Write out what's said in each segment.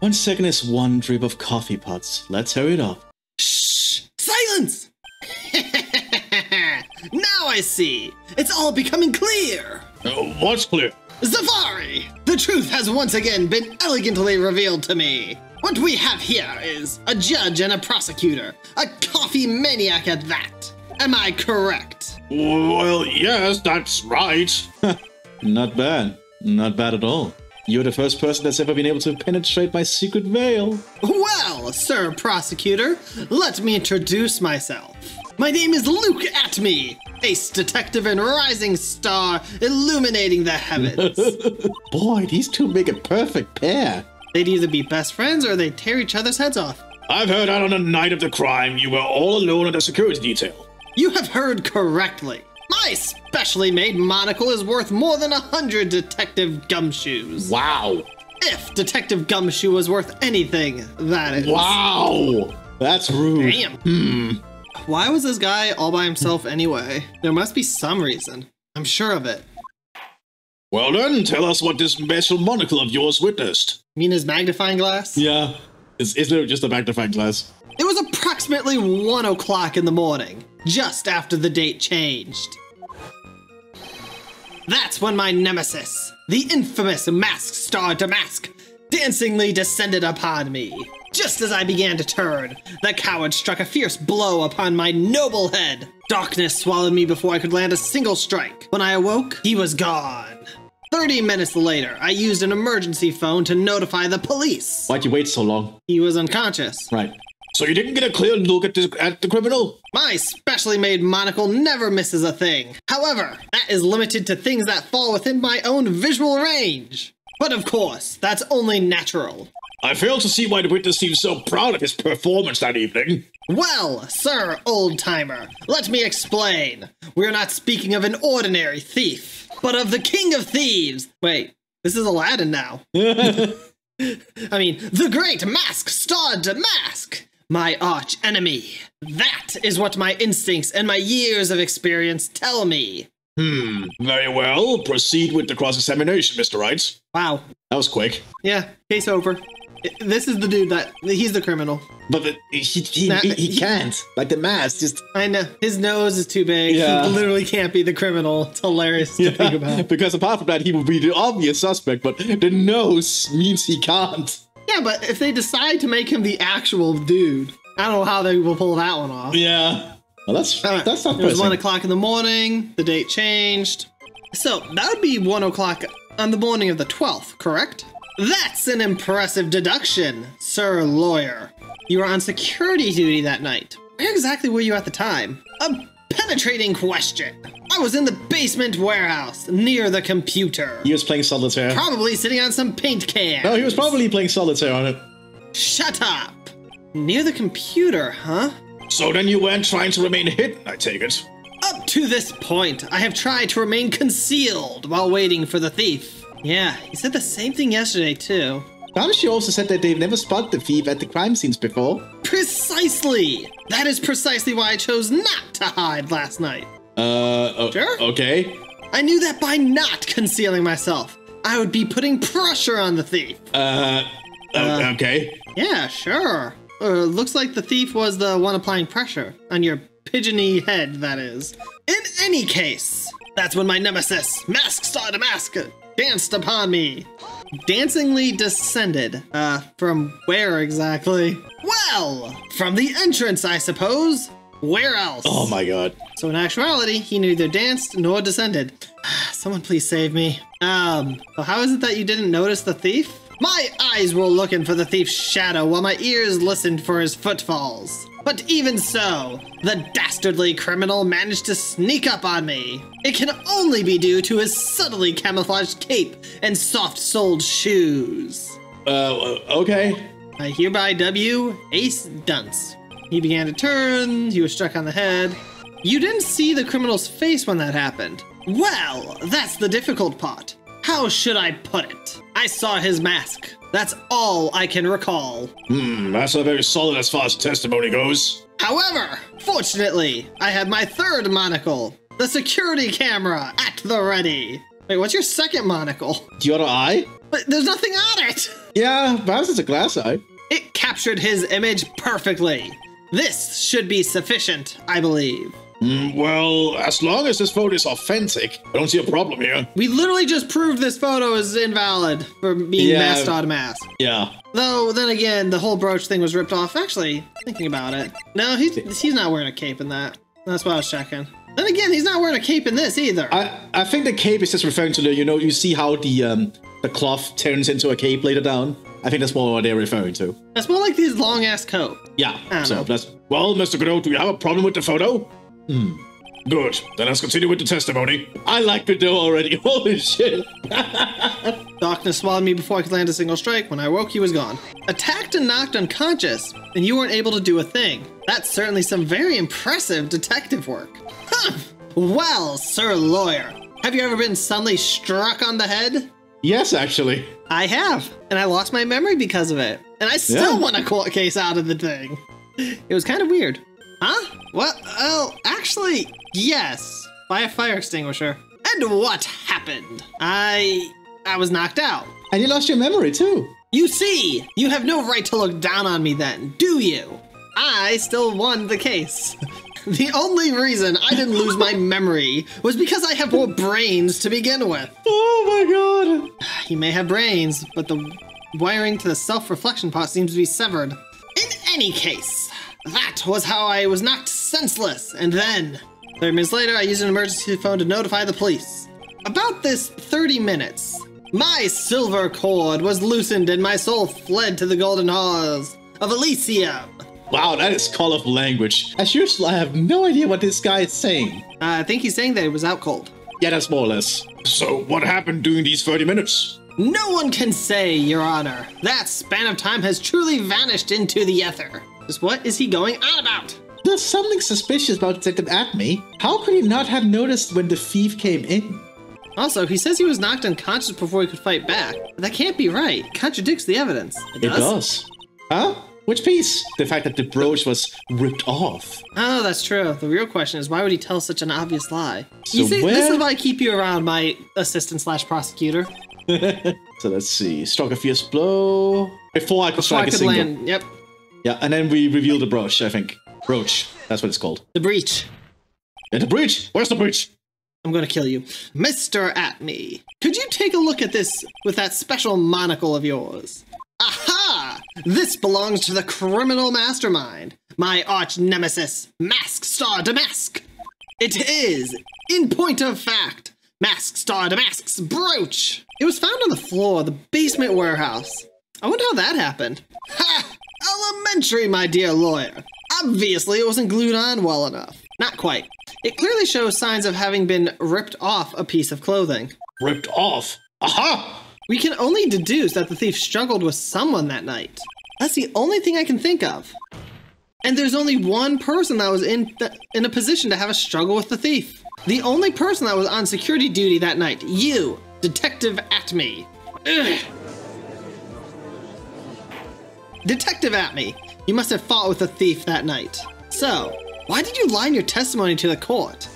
1 second is 1 drip of coffee pots. Let's hurry it up. Shh! Silence! Now I see. It's all becoming clear. What's clear? Safari! The truth has once again been elegantly revealed to me. What we have here is a judge and a prosecutor. A coffee maniac at that. Am I correct? Well, yes, that's right. Not bad. Not bad at all. You're the first person that's ever been able to penetrate my secret veil. Well, Sir Prosecutor, let me introduce myself. My name is Luke Atme, ace detective and rising star illuminating the heavens. Boy, these two make a perfect pair. They'd either be best friends or they'd tear each other's heads off. I've heard out on the night of the crime you were all alone at a security detail. You have heard correctly. My specially made monocle is worth more than 100 Detective Gumshoes. Wow. If Detective Gumshoe was worth anything, that is. Wow. That's rude. Damn. Why was this guy all by himself anyway? There must be some reason. I'm sure of it. Well then, tell us what this special monocle of yours witnessed. You mean his magnifying glass? Yeah. It's literally just a magnifying glass. It was approximately 1 o'clock in the morning, just after the date changed. That's when my nemesis, the infamous Masked Star Damask, dancingly descended upon me. Just as I began to turn, the coward struck a fierce blow upon my noble head. Darkness swallowed me before I could land a single strike. When I awoke, he was gone. 30 minutes later, I used an emergency phone to notify the police. Why'd you wait so long? He was unconscious. Right. So you didn't get a clear look at the criminal? My specially made monocle never misses a thing. However, that is limited to things that fall within my own visual range. But of course, that's only natural. I fail to see why the witness seems so proud of his performance that evening. Well, Sir Old-Timer, let me explain. We're not speaking of an ordinary thief, but of the King of Thieves. Wait, this is Aladdin now. I mean, the great Masked Star Damask, my arch enemy. That is what my instincts and my years of experience tell me. Very well. Proceed with the cross-examination, Mr. Wright. Wow. That was quick. Yeah, case over. This is the dude he's the criminal. But he can't. Like the mask just... I know. His nose is too big. Yeah. He literally can't be the criminal. It's hilarious to think about. Because apart from that, he would be the obvious suspect, but the nose means he can't. Yeah, but if they decide to make him the actual dude, I don't know how they will pull that one off. Yeah. Well, that's not It was 1 o'clock in the morning. The date changed. So that would be 1 o'clock on the morning of the 12th, correct? That's an impressive deduction, Sir Lawyer. You were on security duty that night. Where exactly were you at the time? A penetrating question. I was in the basement warehouse, near the computer. He was playing solitaire. Probably sitting on some paint cans. No, he was probably playing solitaire on it. Shut up. Near the computer, huh? So then you weren't trying to remain hidden, I take it. Up to this point, I have tried to remain concealed while waiting for the thief. Yeah, he said the same thing yesterday, too. She also said that they've never spotted the thief at the crime scenes before. Precisely! That is precisely why I chose not to hide last night. Sure? Okay. I knew that by not concealing myself, I would be putting pressure on the thief. Okay. Yeah, sure. Looks like the thief was the one applying pressure. On your pigeony head, that is. In any case, that's when my nemesis, Masked Star Damask, danced upon me. Dancingly descended. From where exactly? Well, from the entrance, I suppose. Where else? Oh my god. So in actuality, he neither danced nor descended. Someone please save me. Well, how is it that you didn't notice the thief? My eyes were looking for the thief's shadow while my ears listened for his footfalls. But even so, the dastardly criminal managed to sneak up on me. It can only be due to his subtly camouflaged cape and soft-soled shoes. Okay. I hereby W Ace Dunce. He began to turn, he was struck on the head. You didn't see the criminal's face when that happened. Well, that's the difficult part. How should I put it? I saw his mask. That's all I can recall. That's not very solid as far as testimony goes. However, fortunately, I had my third monocle, the security camera, at the ready. Wait, what's your second monocle? The other eye? But there's nothing on it! Yeah, perhaps it's a glass eye. It captured his image perfectly. This should be sufficient, I believe. Well, as long as this photo is authentic, I don't see a problem here. We literally just proved this photo is invalid for being masked on mask. Yeah. Though, then again, the whole brooch thing was ripped off. Actually, thinking about it. No, he's not wearing a cape in that. That's what I was checking. Then again, he's not wearing a cape in this either. I think the cape is just referring to the, you see how the cloth turns into a cape later down? I think that's more what they're referring to. That's more like his long-ass coat. Yeah, so that's... Well, Mr. Godot, do you have a problem with the photo? Good. Then let's continue with the testimony. I like Godot already. Holy shit. Darkness swallowed me before I could land a single strike. When I awoke, he was gone. Attacked and knocked unconscious, and you weren't able to do a thing. That's certainly some very impressive detective work. Huh. Well, Sir Lawyer, have you ever been suddenly struck on the head? Yes, actually. I have, and I lost my memory because of it. And I still won a court case out of the thing. It was kind of weird. Huh? Well, actually, yes. By a fire extinguisher. And what happened? I was knocked out. And you lost your memory, too. You see, you have no right to look down on me then, do you? I still won the case. The only reason I didn't lose my memory was because I have more brains to begin with. Oh my god. He may have brains, but the wiring to the self-reflection pot seems to be severed. In any case, that was how I was knocked senseless, and then 30 minutes later, I used an emergency phone to notify the police. About this 30 minutes, my silver cord was loosened and my soul fled to the golden halls of Elysium. Wow, that is colorful language. As usual, I have no idea what this guy is saying. I think he's saying that it was out cold. Yeah, that's more or less. So, what happened during these 30 minutes? No one can say, Your Honor. That span of time has truly vanished into the ether. Just what is he going on about? There's something suspicious about Detective Acme. How could he not have noticed when the thief came in? Also, he says he was knocked unconscious before he could fight back. But that can't be right. It contradicts the evidence. It does? Huh? Which piece? The fact that the brooch was ripped off. Oh, that's true. The real question is, why would he tell such an obvious lie? So you see, this is why I keep you around, my assistant/prosecutor. So let's see. Struck a fierce blow. Before I could strike a single. Land. Yep. Yeah, and then we reveal the brooch, I think. Brooch. That's what it's called. The breach. Yeah, the breach. Where's the breach? I'm gonna kill you. Mr. Atme, could you take a look at this with that special monocle of yours? Aha! This belongs to the criminal mastermind, my arch nemesis, Mask Star Damask. It is, in point of fact, Mask Star Damask's brooch. It was found on the floor of the basement warehouse. I wonder how that happened. Ha! Elementary, my dear lawyer. Obviously, it wasn't glued on well enough. Not quite. It clearly shows signs of having been ripped off a piece of clothing. Ripped off? Aha! We can only deduce that the thief struggled with someone that night. That's the only thing I can think of. And there's only one person that was in a position to have a struggle with the thief. The only person that was on security duty that night. You, Detective Atme. Ugh. Detective Atme, you must have fought with the thief that night. So, why did you lie in your testimony to the court?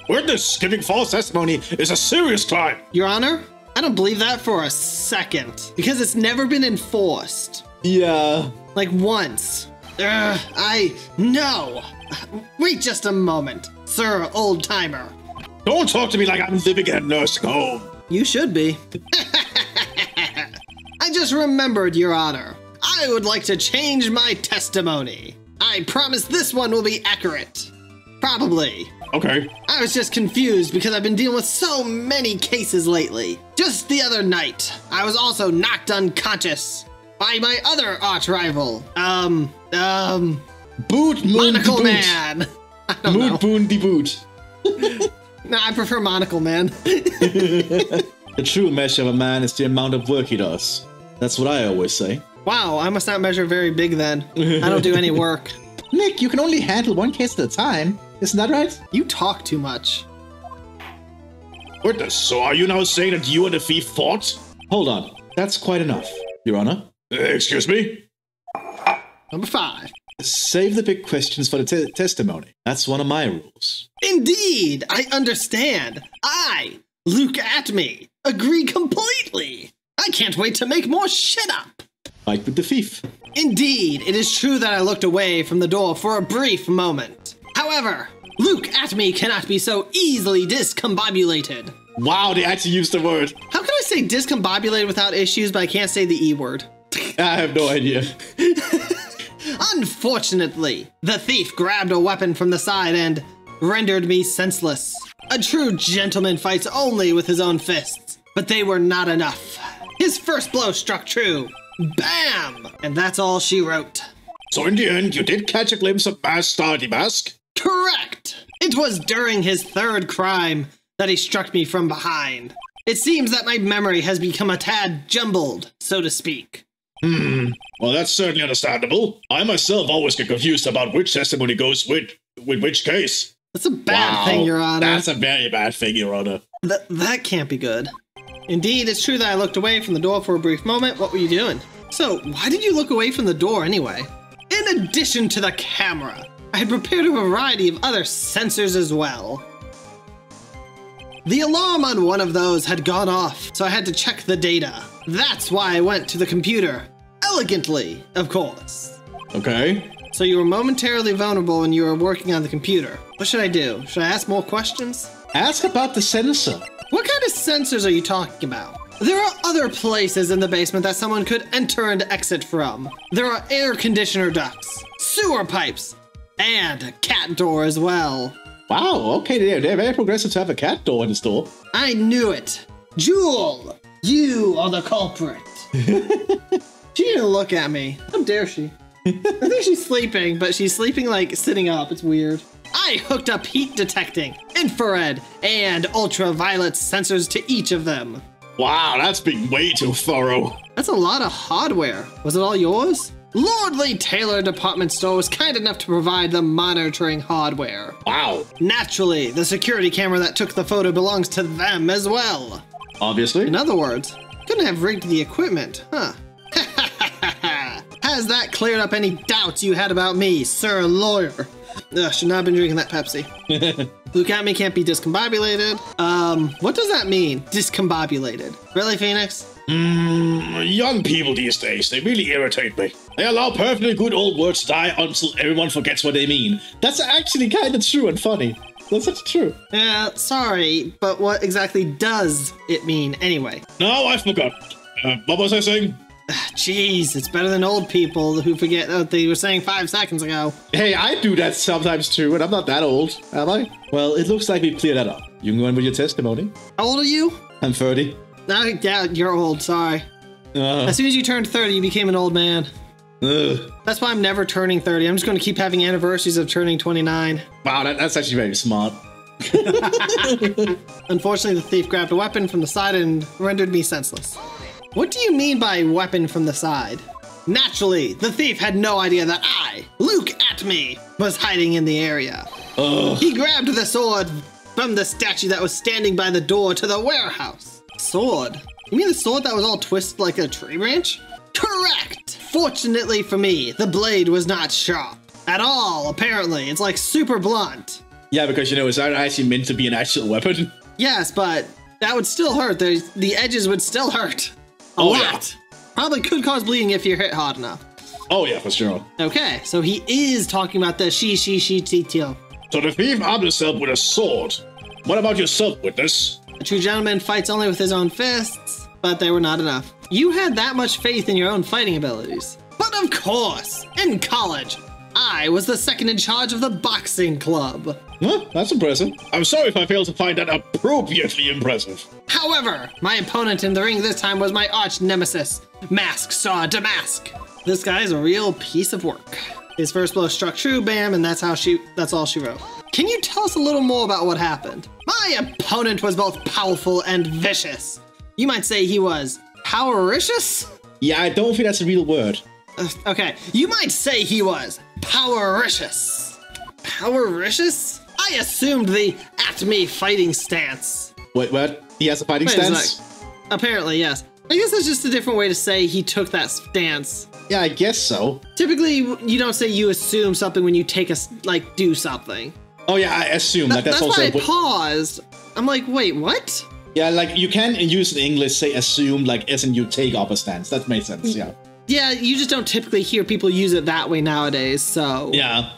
Witness giving false testimony is a serious crime. Your Honor, I don't believe that for a second, because it's never been enforced. Yeah. Like once. No. Wait just a moment, Sir Old Timer. Don't talk to me like I'm living in a nursing home. You should be. I just remembered, Your Honor. I would like to change my testimony. I promise this one will be accurate. Probably. Okay. I was just confused because I've been dealing with so many cases lately. Just the other night, I was also knocked unconscious by my other arch rival. Boot Moon Monocle de Man. I don't Boot know. Boon de Boot. Nah, I prefer Monocle Man. The true measure of a man is the amount of work he does. That's what I always say. Wow, I must not measure very big then. I don't do any work. Nick, you can only handle one case at a time. Isn't that right? You talk too much. Witness, so are you now saying that you and the thief fought? Hold on. That's quite enough, Your Honor. Excuse me? Number 5. Save the big questions for the testimony. That's one of my rules. Indeed, I understand. I, Look at me. Agree completely. I can't wait to make more shit up. Fight with the thief. Indeed, it is true that I looked away from the door for a brief moment. However, look at me cannot be so easily discombobulated. Wow, they actually used the word. How can I say discombobulated without issues, but I can't say the E word? I have no idea. Unfortunately, the thief grabbed a weapon from the side and rendered me senseless. A true gentleman fights only with his own fists, but they were not enough. His first blow struck true. Bam! And that's all she wrote. So in the end, you did catch a glimpse of Master the Mask? Correct! It was during his third crime that he struck me from behind. It seems that my memory has become a tad jumbled, so to speak. Well, that's certainly understandable. I myself always get confused about which testimony goes with which case. That's a bad thing, Your Honor. That's a very bad thing, Your Honor. That can't be good. Indeed, it's true that I looked away from the door for a brief moment. What were you doing? So, why did you look away from the door anyway? In addition to the camera, I had prepared a variety of other sensors as well. The alarm on one of those had gone off, so I had to check the data. That's why I went to the computer. Elegantly, of course. Okay. So you were momentarily vulnerable when you were working on the computer. What should I do? Should I ask more questions? Ask about the sensor. What kind of sensors are you talking about? There are other places in the basement that someone could enter and exit from. There are air conditioner ducts, sewer pipes, and a cat door as well. Wow, okay, they're very progressive to have a cat door in the store. I knew it. Jewel, you are the culprit. She didn't look at me. How dare she? I think she's sleeping, but she's sleeping like sitting up. It's weird. I hooked up heat detecting, infrared, and ultraviolet sensors to each of them. Wow, that's being way too thorough. That's a lot of hardware. Was it all yours? Lordly Taylor Department Store was kind enough to provide the monitoring hardware. Wow. Naturally, the security camera that took the photo belongs to them as well. Obviously. In other words, couldn't have rigged the equipment, huh? Has that cleared up any doubts you had about me, sir lawyer? Ugh, should not have been drinking that Pepsi. Look at me can't be discombobulated. What does that mean? Discombobulated. Really, Phoenix? Young people these days, they really irritate me. They allow perfectly good old words to die until everyone forgets what they mean. That's actually kind of true and funny. That's such true. Yeah, sorry, but what exactly does it mean anyway? No, I forgot. What was I saying? Jeez, it's better than old people who forget what they were saying 5 seconds ago. Hey, I do that sometimes too, and I'm not that old, am I? Well, it looks like we cleared that up. You can go in with your testimony. How old are you? I'm 30. Yeah, you're old, sorry. As soon as you turned 30, you became an old man. That's why I'm never turning 30. I'm just going to keep having anniversaries of turning 29. Wow, that's actually very smart. Unfortunately, the thief grabbed a weapon from the side and rendered me senseless. What do you mean by weapon from the side? Naturally, the thief had no idea that I, look at me, was hiding in the area. He grabbed the sword from the statue that was standing by the door to the warehouse. Sword? You mean the sword that was all twisted like a tree branch? Correct! Fortunately for me, the blade was not sharp. At all, apparently. It's like super blunt. Yeah, because, you know, it's not actually meant to be an actual weapon. Yes, but that would still hurt. The edges would still hurt. A lot. Yeah. Probably could cause bleeding if you're hit hard enough. Oh, yeah, for sure. Okay, so he is talking about the tio. So the thief armed himself with a sword. What about yourself, witness? A true gentleman fights only with his own fists, but they were not enough. You had that much faith in your own fighting abilities. But of course, in college, I was the second in charge of the boxing club. Huh? That's impressive. I'm sorry if I failed to find that appropriately impressive. However, my opponent in the ring this time was my arch nemesis, Mask Saw Damask. This guy is a real piece of work. His first blow struck true, bam, and that's all she wrote. Can you tell us a little more about what happened? My opponent was both powerful and vicious. You might say he was powericious? Yeah, I don't think that's a real word. Okay, you might say he was powericious. Powericious? I assumed the at-me fighting stance. Wait, what? He has a fighting stance? Apparently, yes. I guess that's just a different way to say he took that stance. Yeah, I guess so. Typically, you don't say you assume something when you take do something. Oh yeah, I assume that's also... also... That's why I paused. I'm like, wait, what? Yeah, like you can use in English say assume, like as in you take up a stance. That makes sense, yeah. Yeah, you just don't typically hear people use it that way nowadays, so... Yeah.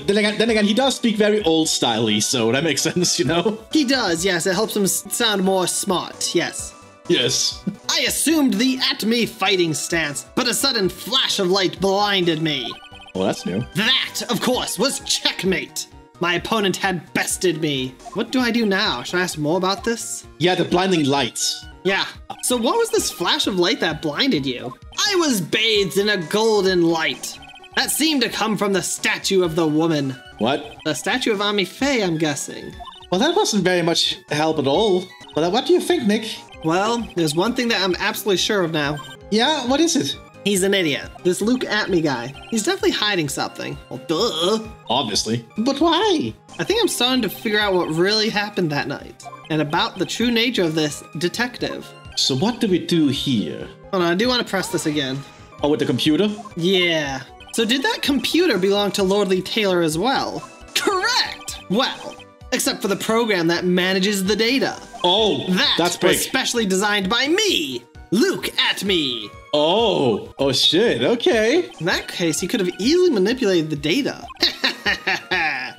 Then again, he does speak very old-styley, so that makes sense, you know? He does, yes. It helps him sound more smart, yes. Yes. I assumed the at-me fighting stance, but a sudden flash of light blinded me. Oh, that's new. That, of course, was checkmate. My opponent had bested me. What do I do now? Should I ask more about this? Yeah, the blinding lights. Yeah. So what was this flash of light that blinded you? I was bathed in a golden light. That seemed to come from the statue of the woman. What? The statue of Ami Faye, I'm guessing. Well, that wasn't very much help at all. But what do you think, Nick? Well, there's one thing that I'm absolutely sure of now. Yeah, what is it? He's an idiot. This Luke at-me guy. He's definitely hiding something. Well, duh. Obviously. But why? I think I'm starting to figure out what really happened that night. And about the true nature of this detective. So what do we do here? Hold on, I do want to press this again. Oh, with the computer? Yeah. So did that computer belong to Lordly Taylor as well? Correct! Well, except for the program that manages the data. Oh, that's big. Was specially designed by me, Luke at-me. Oh shit, okay. In that case, he could have easily manipulated the data.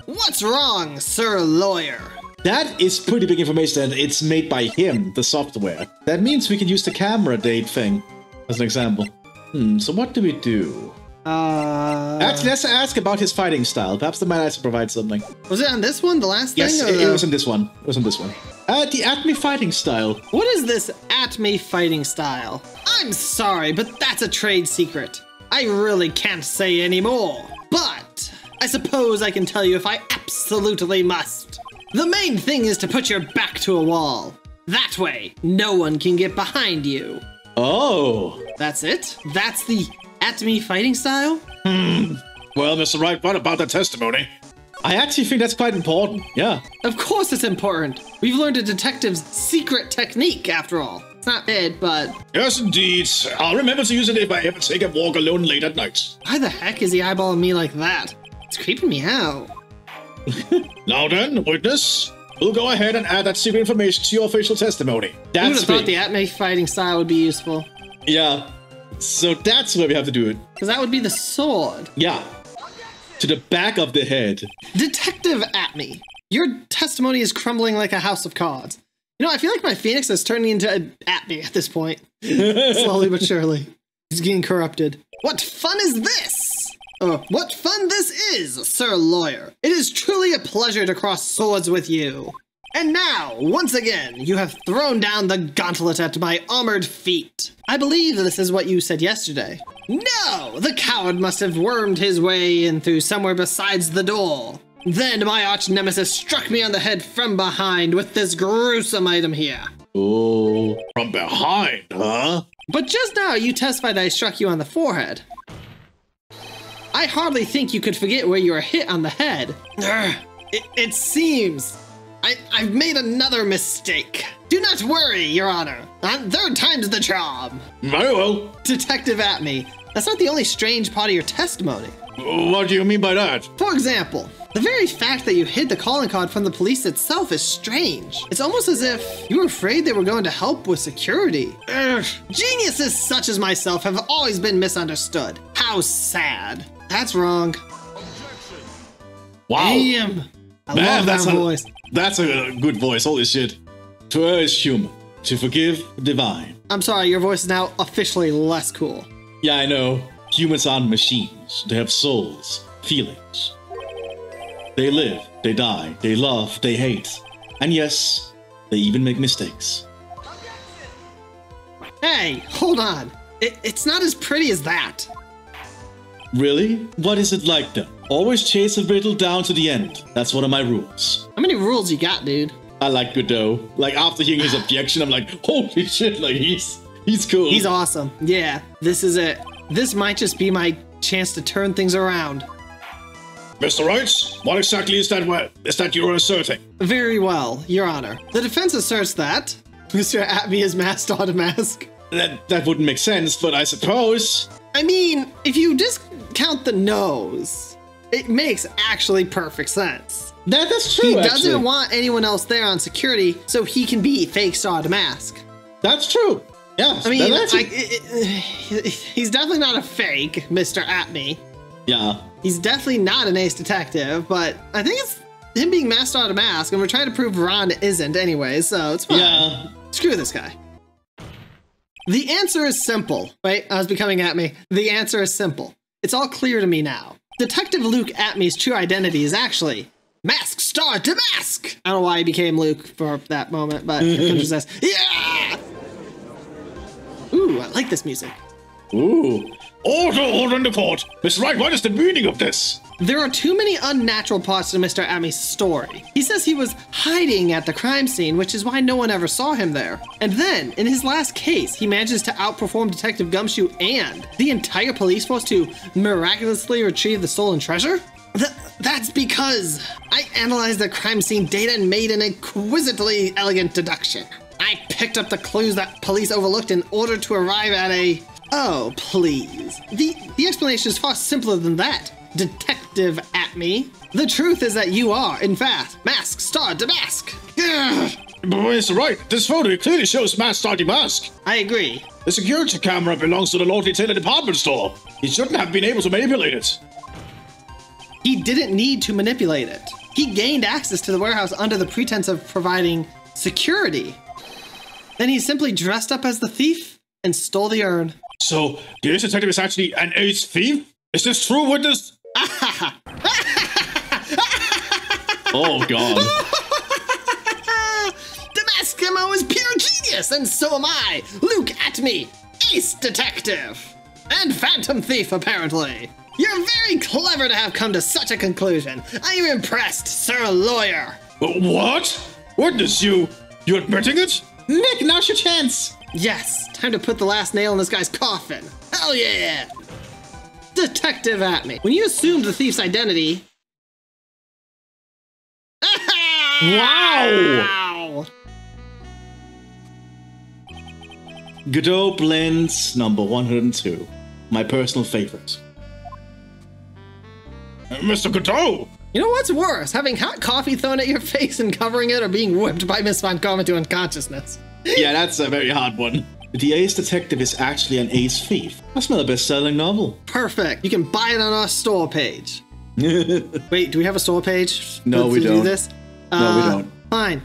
What's wrong, Sir Lawyer? That is pretty big information, and it's made by him, the software. That means we can use the camera date thing as an example. So what do we do? Actually, let's ask about his fighting style. Perhaps the man has to provide something. Was it on this one, the last yes, thing? Yes, it was on this one. It was on this one. The at-me fighting style. What is this at-me fighting style? I'm sorry, but that's a trade secret. I really can't say anymore. But I suppose I can tell you if I absolutely must. The main thing is to put your back to a wall. That way, no one can get behind you. Oh. That's it? That's the at-me fighting style? Well, Mr. Wright, what about the testimony? I actually think that's quite important, yeah. Of course it's important. We've learned a detective's secret technique, after all. It's not bad, but... Yes, indeed. I'll remember to use it if I ever take a walk alone late at night. Why the heck is he eyeballing me like that? It's creeping me out. Now then, witness, we'll go ahead and add that secret information to your official testimony. I would have thought the at-me fighting style would be useful. Yeah. So that's where we have to do it. Because that would be the sword. Yeah. To the back of the head. Detective at-me. Your testimony is crumbling like a house of cards. You know, I feel like my Phoenix is turning into an at-me at this point. Slowly but surely. He's getting corrupted. What fun is this? What fun this is, Sir Lawyer. It is truly a pleasure to cross swords with you. And now, once again, you have thrown down the gauntlet at my armored feet. I believe this is what you said yesterday. No! The coward must have wormed his way in through somewhere besides the door. Then my arch nemesis struck me on the head from behind with this gruesome item here. Oh. From behind, huh? But just now you testified that I struck you on the forehead. I hardly think you could forget where you were hit on the head. It seems I've made another mistake. Do not worry, Your Honor. On third time's the charm. Very well. Detective at-me. That's not the only strange part of your testimony. What do you mean by that? For example, the very fact that you hid the calling card from the police itself is strange. It's almost as if you were afraid they were going to help with security. Geniuses such as myself have always been misunderstood. How sad. That's wrong. Wow. Damn. I love that voice. That's a good voice. Holy shit. To err is human. To forgive, divine. I'm sorry, your voice is now officially less cool. Yeah, I know. Humans aren't machines. They have souls, feelings. They live, they die, they love, they hate. And yes, they even make mistakes. Hey, hold on. It's not as pretty as that. Really? What is it like then? Always chase a riddle down to the end. That's one of my rules. How many rules you got, dude? I like Godot. Like, after hearing his objection, I'm like, holy shit, like, he's cool. He's awesome. Yeah, this is it. This might just be my chance to turn things around. Mr. Wright, what exactly is that you're asserting? Very well, Your Honor. The defense asserts that Mr. at-me is masked on a mask. That wouldn't make sense, but I suppose... I mean, if you discount the nose, it makes actually perfect sense. That's true, He actually. doesn't want anyone else there on security, so he can be fake Star Damask. That's true. Yeah. I mean, he's definitely not a fake Mr. Atme. Yeah. He's definitely not an ace detective, but I think it's him being masked Star Damask, and we're trying to prove Ron isn't anyway, so it's fine. Yeah. Screw this guy. The answer is simple. Wait, I was becoming Atme. The answer is simple. It's all clear to me now. Detective Luke Atme's true identity is actually Mask Star Damask. I don't know why he became Luke for that moment, but just yeah. Ooh, I like this music. Ooh. Order in the court. Mr. Wright, what is the meaning of this? There are too many unnatural parts to Mr. Atme's story. He says he was hiding at the crime scene, which is why no one ever saw him there. And then, in his last case, he manages to outperform Detective Gumshoe and the entire police force to miraculously retrieve the stolen treasure? That's because I analyzed the crime scene data and made an exquisitely elegant deduction. I picked up the clues that police overlooked in order to arrive at a... Oh, please. The explanation is far simpler than that, Detective Atme. The truth is that you are, in fact, Mask Star Damask. But Mr. Wright, this photo clearly shows Mask Star Damask. I agree. The security camera belongs to the Lord Taylor department store. He shouldn't have been able to manipulate it. He didn't need to manipulate it. He gained access to the warehouse under the pretense of providing security. Then he simply dressed up as the thief and stole the urn. So, the ace detective is actually an ace thief? Is this true, witness? Oh, God. Damaskimo is pure genius, and so am I, Luke Atme, ace detective. And phantom thief, apparently. You're very clever to have come to such a conclusion. I am impressed, sir lawyer. What? Witness, you admitting it? Nick, now's your chance. Yes, time to put the last nail in this guy's coffin. Hell yeah! Detective Atme, when you assumed the thief's identity... Wow! Godot Blends number 102. My personal favorite. Mr. Godot! You know what's worse, having hot coffee thrown at your face and covering it, or being whipped by Miss Von Karma to unconsciousness? Yeah, that's a very hard one. The ace detective is actually an ace thief. That's not a best-selling novel. Perfect. You can buy it on our store page. Wait, do we have a store page? No, we to don't. Do this? No, we don't. Fine.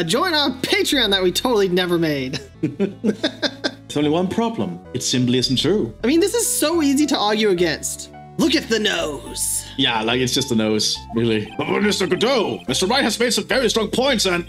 Join our Patreon that we totally never made. There's only one problem. It simply isn't true. I mean, this is so easy to argue against. Look at the nose. Yeah, like it's just a nose, really. But Mr. Godot, Mr. Wright has made some very strong points, and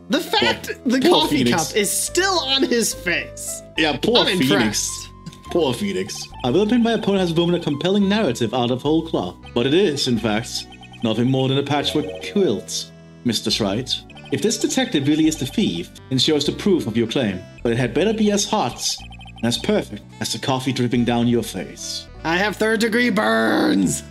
The fact the poor coffee Phoenix. cup is still on his face. Yeah, poor I'm Phoenix. impressed. Poor Phoenix. I will admit my opponent has woven a compelling narrative out of whole cloth. But it is, in fact, nothing more than a patchwork quilt, Mr. Wright. If this detective really is the thief, then show us the proof of your claim. But it had better be as hot and as perfect as the coffee dripping down your face. I have third-degree burns.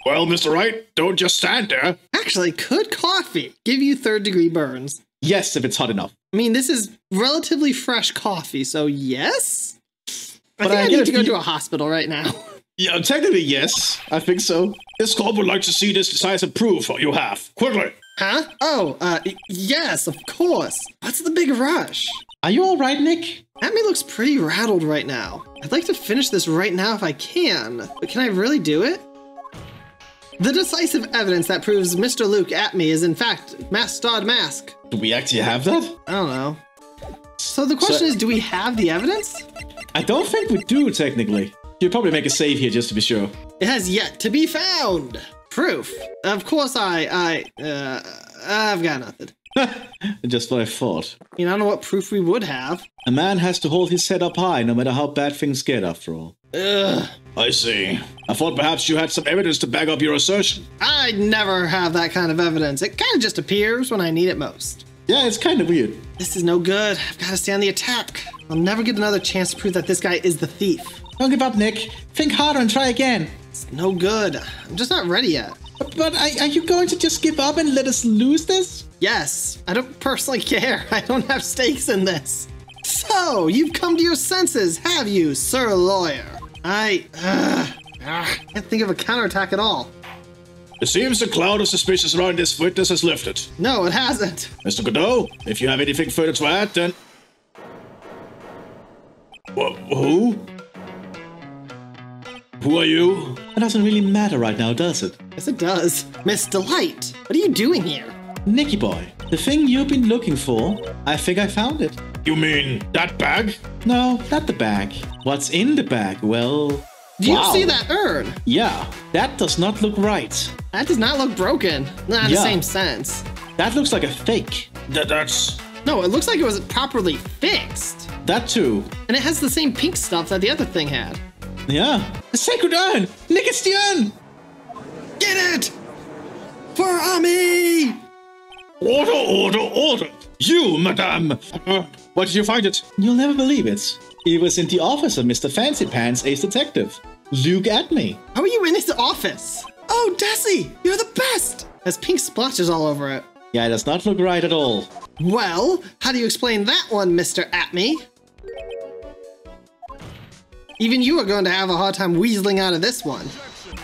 well, Mr. Wright, don't just stand there. Actually, could coffee give you third-degree burns? Yes, if it's hot enough. I mean, this is relatively fresh coffee, so yes? I But think I get need to go if to you- a hospital right now. Yeah, technically, yes. I think so. This court would like to see this decisive proof you have. Quickly. Huh? Oh, yes, of course. What's the big rush? Are you alright, Nick? Atme looks pretty rattled right now. I'd like to finish this right now if I can, but can I really do it? The decisive evidence that proves Mr. Luke Atme is in fact Mask Star Damask. Do we actually have that? I don't know. So the question is, do we have the evidence? I don't think we do, technically. You'd probably make a save here just to be sure. It has yet to be found. Proof. Of course I've got nothing. Just what I thought. I mean, I don't know what proof we would have. A man has to hold his head up high no matter how bad things get, after all. Ugh. I see. I thought perhaps you had some evidence to back up your assertion. I never have that kind of evidence. It kind of just appears when I need it most. Yeah, it's kind of weird. This is no good. I've got to stay on the attack. I'll never get another chance to prove that this guy is the thief. Don't give up, Nick. Think harder and try again. It's no good. I'm just not ready yet. But are you going to just give up and let us lose this? Yes, I don't personally care. I don't have stakes in this. So, you've come to your senses, have you, sir lawyer? I Can't think of a counterattack at all. It seems the cloud of suspicion around this witness has lifted. No, it hasn't. Mr. Godot, if you have anything further to add, then... Who? Who are you? It doesn't really matter right now, does it? Yes, it does. Miss Delight, what are you doing here? Nicky boy, the thing you've been looking for, I think I found it. You mean that bag? No, not the bag. What's in the bag? Well... Do you see that urn? Yeah, that does not look right. That does not look broken. Not in the same sense. That looks like a fake. That's... No, it looks like it was properly fixed. That too. And it has the same pink stuff that the other thing had. Yeah. The sacred urn! Nick, it's the urn! Get it! For Ami! Order! You, madame! Where did you find it? You'll never believe it. It was in the office of Mr. Fancy Pants, ace detective. Luke at me. How are you in his office? Oh, Desi, you're the best! Has pink splotches all over it. Yeah, it does not look right at all. Well, how do you explain that one, Mr. Atme? Even you are going to have a hard time weaseling out of this one.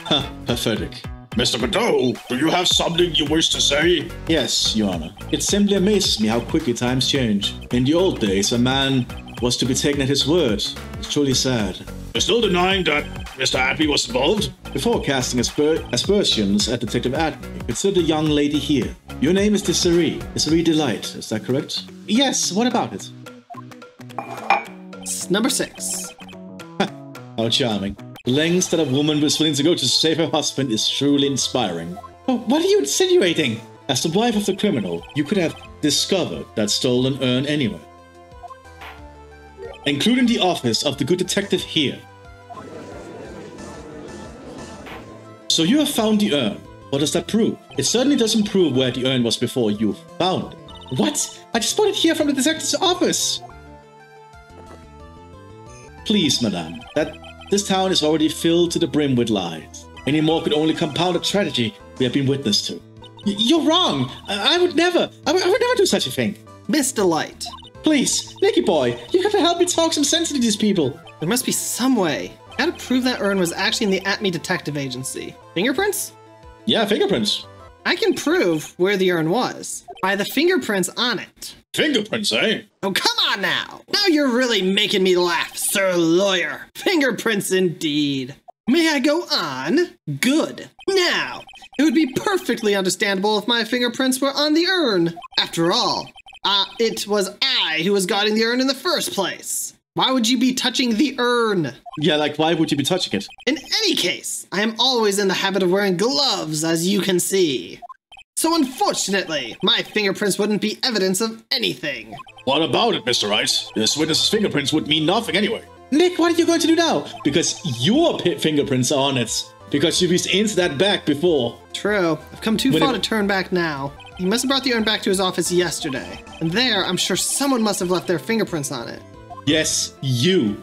Huh, pathetic. Mr. Godot, do you have something you wish to say? Yes, Your Honor. It simply amazes me how quickly times change. In the old days, a man was to be taken at his word. It's truly sad. You're still denying that Mr. Atme was involved? Before casting aspersions at Detective Atme, consider the young lady here. Your name is Desiree Delight, is that correct? Yes, what about it? Number 6. How charming. The lengths that a woman was willing to go to save her husband is truly inspiring. But what are you insinuating? As the wife of the criminal, you could have discovered that stolen urn anywhere, including the office of the good detective here. So you have found the urn. What does that prove? It certainly doesn't prove where the urn was before you found it. What? I just bought it here from the detective's office. Please, madame, this town is already filled to the brim with lies. Any more could only compound a tragedy we have been witness to. You're wrong. I would never do such a thing. Miss Delight. Please, Nicky boy, you have to help me talk some sense into these people. There must be some way. Gotta prove that urn was actually in the Atme Detective Agency. Fingerprints? Yeah, fingerprints. I can prove where the urn was by the fingerprints on it. Fingerprints, eh? Oh, come on now. Now you're really making me laugh, Sir Lawyer. Fingerprints indeed. May I go on? Good. Now, it would be perfectly understandable if my fingerprints were on the urn. After all, it was I who was guarding the urn in the first place. Why would you be touching the urn? Yeah, like why would you be touching it? In any case, I am always in the habit of wearing gloves, as you can see. So unfortunately, my fingerprints wouldn't be evidence of anything. What about it, Mr. Rice? This witness's fingerprints would mean nothing anyway. Nick, what are you going to do now? Because your fingerprints are on it. Because you reached into that bag before. True. I've come too far to turn back now. He must have brought the urn back to his office yesterday. And there, I'm sure someone must have left their fingerprints on it. Yes, you.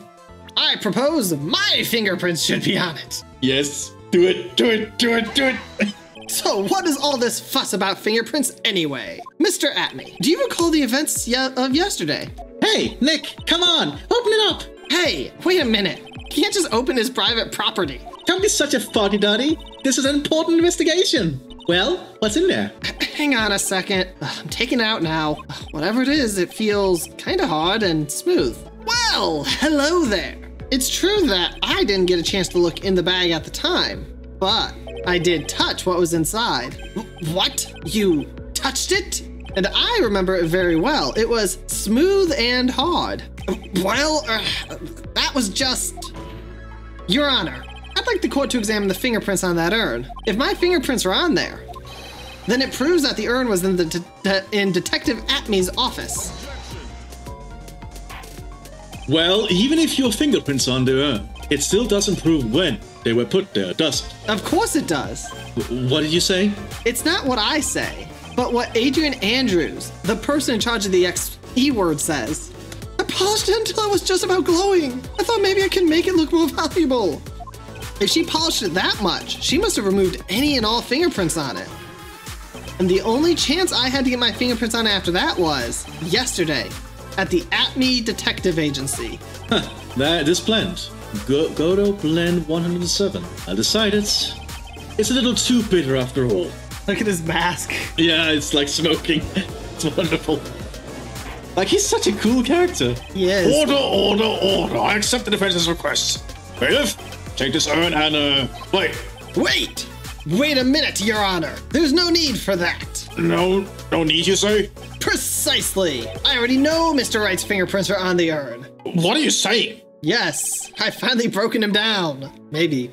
I propose my fingerprints should be on it. Yes, do it. So what is all this fuss about fingerprints anyway? Mr. Atme, do you recall the events of yesterday? Hey, Nick, come on, open it up. Hey, wait a minute. You can't just open his private property. Don't be such a fuddy-duddy. This is an important investigation. Well, what's in there? Hang on a second. I'm taking it out now. Whatever it is, it feels kind of hard and smooth. Well, hello there. It's true that I didn't get a chance to look in the bag at the time, but I did touch what was inside. What? You touched it? And I remember it very well. It was smooth and hard. Well, that was just... Your Honor, I'd like the court to examine the fingerprints on that urn. If my fingerprints are on there, then it proves that the urn was in Detective Atme's office. Well, even if your fingerprints are on the urn, it still doesn't prove when they were put there, does it? Of course it does. What did you say? It's not what I say, but what Adrian Andrews, the person in charge of the XP word, says. I polished it until it was just about glowing. I thought maybe I could make it look more valuable. If she polished it that much, she must have removed any and all fingerprints on it. And the only chance I had to get my fingerprints on it after that was yesterday at the Atme Detective Agency. This blend. Godo Blend 107. I decided it's a little too bitter after all. Look at his mask. Yeah, it's like smoking. It's wonderful. Like, he's such a cool character. He is. Order. I accept the defense's request. Bailiff, take this urn and, wait. Wait a minute, Your Honor. There's no need for that. No need, you say? Precisely. I already know Mr. Wright's fingerprints are on the urn. What are you saying? Yes, I've finally broken him down. Maybe.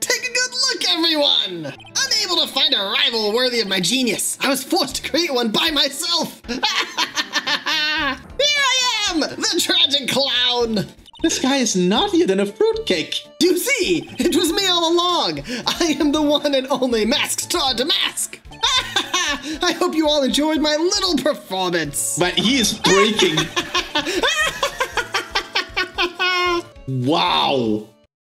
Take a good look, everyone. Unable to find a rival worthy of my genius, I was forced to create one by myself. Here I am, the tragic clown. This guy is naughtier than a fruitcake. You see, it was me all along. I am the one and only Mask Star to Mask. I hope you all enjoyed my little performance. But he is breaking. Wow.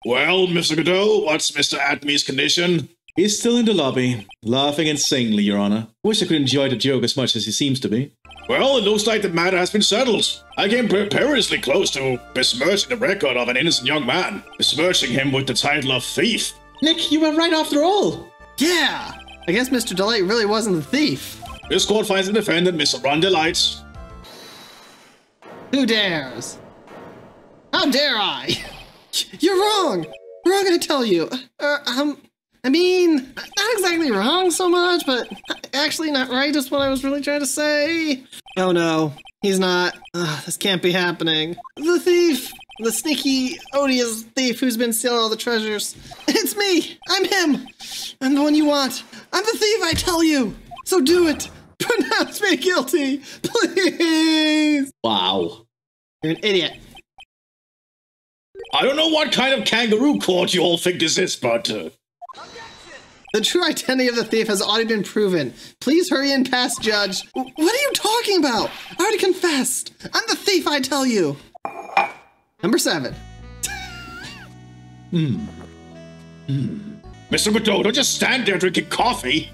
Well, Mr. Godot, what's Mr. Atme's condition? He's still in the lobby, laughing insanely, Your Honor. Wish I could enjoy the joke as much as he seems to be. Well, it looks like the matter has been settled. I came perilously close to besmirching the record of an innocent young man, besmirching him with the title of thief. Nick, you were right after all. Yeah, I guess Mr. Delight really wasn't the thief. This court finds the defendant, Mr. Ron Delight. Who dares? How dare I? You're wrong. Wrong, I tell you. I mean, not exactly wrong so much, but actually not right is what I was really trying to say. Oh no, he's not. This can't be happening. The thief! The sneaky, odious thief who's been stealing all the treasures. It's me! I'm him! I'm the one you want. I'm the thief, I tell you! So do it! Pronounce me guilty! Please! Wow. You're an idiot. I don't know what kind of kangaroo court you all think this is, but... The true identity of the thief has already been proven. Please hurry and pass, Judge. What are you talking about? I already confessed. I'm the thief, I tell you. Number 7. Mr. Godot, don't just stand there drinking coffee.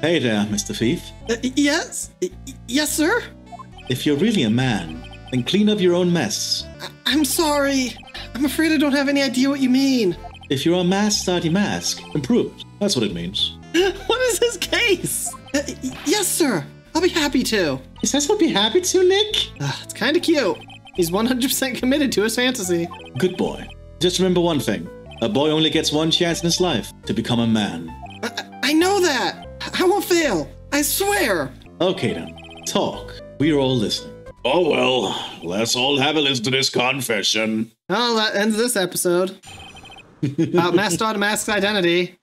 Hey there, Mr. Thief. Yes? Yes, sir? If you're really a man, then clean up your own mess. I'm sorry. I'm afraid I don't have any idea what you mean. If you're a mask-starty mask, improved. That's what it means. What is his case? Yes, sir. I'll be happy to. Is that what be happy to, Nick? It's kind of cute. He's 100% committed to his fantasy. Good boy. Just remember one thing. A boy only gets one chance in his life to become a man. I know that. I won't fail. I swear. Okay then. Talk. We are all listening. Oh well, let's all have a listen to this confession. Oh, that ends this episode. About Mask Star to Mask's identity.